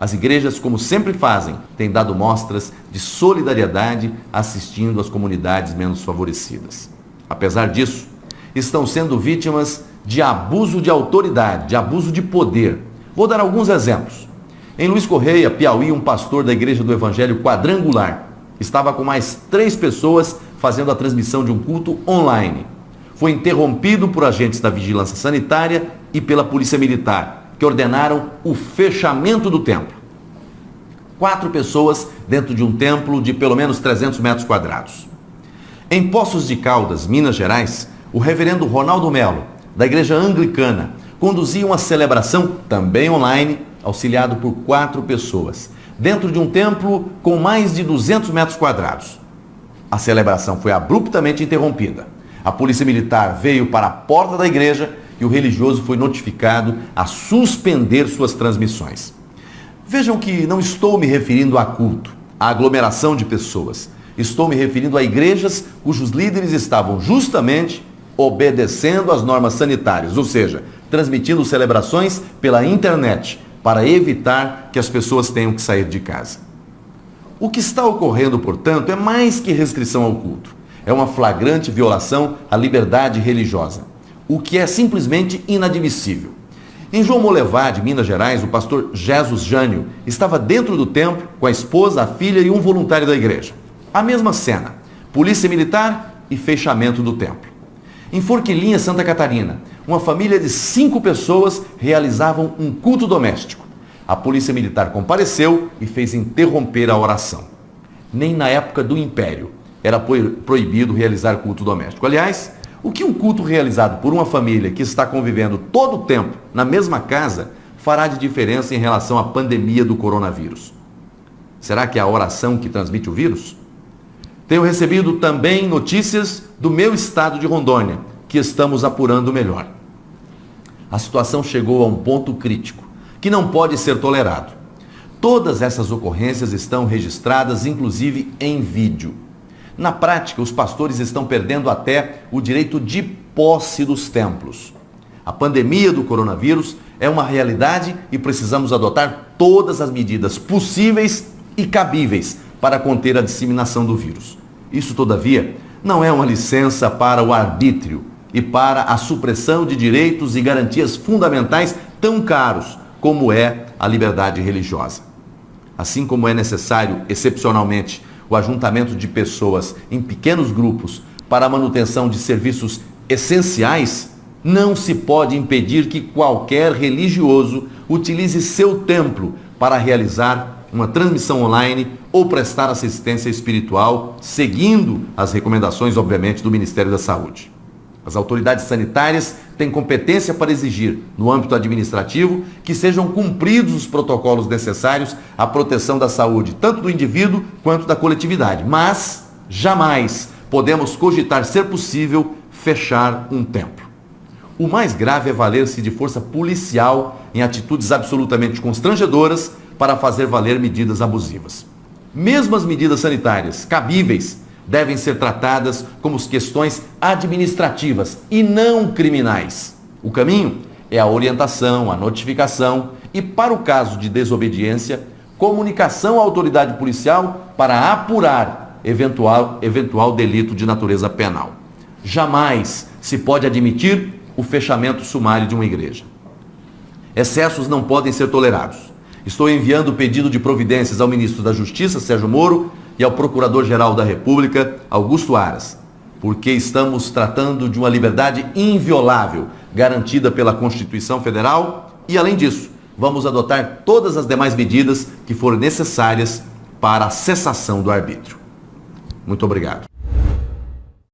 As igrejas, como sempre fazem, têm dado mostras de solidariedade assistindo as comunidades menos favorecidas. Apesar disso, estão sendo vítimas de abuso de autoridade, de abuso de poder. Vou dar alguns exemplos. Em Luiz Correia, Piauí, um pastor da Igreja do Evangelho Quadrangular estava com mais 3 pessoas fazendo a transmissão de um culto online. Foi interrompido por agentes da Vigilância Sanitária e pela Polícia Militar, que ordenaram o fechamento do templo. 4 pessoas dentro de um templo de pelo menos 300 metros quadrados. Em Poços de Caldas, Minas Gerais, o reverendo Ronaldo Melo, da Igreja Anglicana, conduzia uma celebração, também online, auxiliado por 4 pessoas, dentro de um templo com mais de 200 metros quadrados. A celebração foi abruptamente interrompida. A Polícia Militar veio para a porta da igreja e o religioso foi notificado a suspender suas transmissões. Vejam que não estou me referindo a culto, a aglomeração de pessoas. Estou me referindo a igrejas cujos líderes estavam justamente obedecendo às normas sanitárias, ou seja, transmitindo celebrações pela internet para evitar que as pessoas tenham que sair de casa. O que está ocorrendo, portanto, é mais que restrição ao culto. É uma flagrante violação à liberdade religiosa, o que é simplesmente inadmissível. Em João Molevade, Minas Gerais, o pastor Jesus Jânio estava dentro do templo com a esposa, a filha e um voluntário da igreja. A mesma cena, polícia militar e fechamento do templo. Em Forquilinha, Santa Catarina, uma família de 5 pessoas realizavam um culto doméstico. A polícia militar compareceu e fez interromper a oração. Nem na época do Império era proibido realizar culto doméstico. Aliás, o que um culto realizado por uma família que está convivendo todo o tempo na mesma casa fará de diferença em relação à pandemia do coronavírus? Será que é a oração que transmite o vírus? Tenho recebido também notícias do meu estado de Rondônia, que estamos apurando melhor. A situação chegou a um ponto crítico, que não pode ser tolerado. Todas essas ocorrências estão registradas, inclusive em vídeo. Na prática, os pastores estão perdendo até o direito de posse dos templos. A pandemia do coronavírus é uma realidade e precisamos adotar todas as medidas possíveis e cabíveis para conter a disseminação do vírus. Isso, todavia, não é uma licença para o arbítrio e para a supressão de direitos e garantias fundamentais tão caros como é a liberdade religiosa. Assim como é necessário, excepcionalmente, o ajuntamento de pessoas em pequenos grupos para a manutenção de serviços essenciais, não se pode impedir que qualquer religioso utilize seu templo para realizar uma transmissão online ou prestar assistência espiritual, seguindo as recomendações, obviamente, do Ministério da Saúde. As autoridades sanitárias têm competência para exigir, no âmbito administrativo, que sejam cumpridos os protocolos necessários à proteção da saúde, tanto do indivíduo quanto da coletividade. Mas jamais podemos cogitar ser possível fechar um templo. O mais grave é valer-se de força policial em atitudes absolutamente constrangedoras para fazer valer medidas abusivas. Mesmo as medidas sanitárias cabíveis devem ser tratadas como questões administrativas e não criminais. O caminho é a orientação, a notificação e, para o caso de desobediência, comunicação à autoridade policial para apurar eventual delito de natureza penal. Jamais se pode admitir o fechamento sumário de uma igreja. Excessos não podem ser tolerados. Estou enviando o pedido de providências ao ministro da Justiça, Sérgio Moro, e ao Procurador-Geral da República, Augusto Aras, porque estamos tratando de uma liberdade inviolável, garantida pela Constituição Federal e, além disso, vamos adotar todas as demais medidas que forem necessárias para a cessação do arbítrio. Muito obrigado.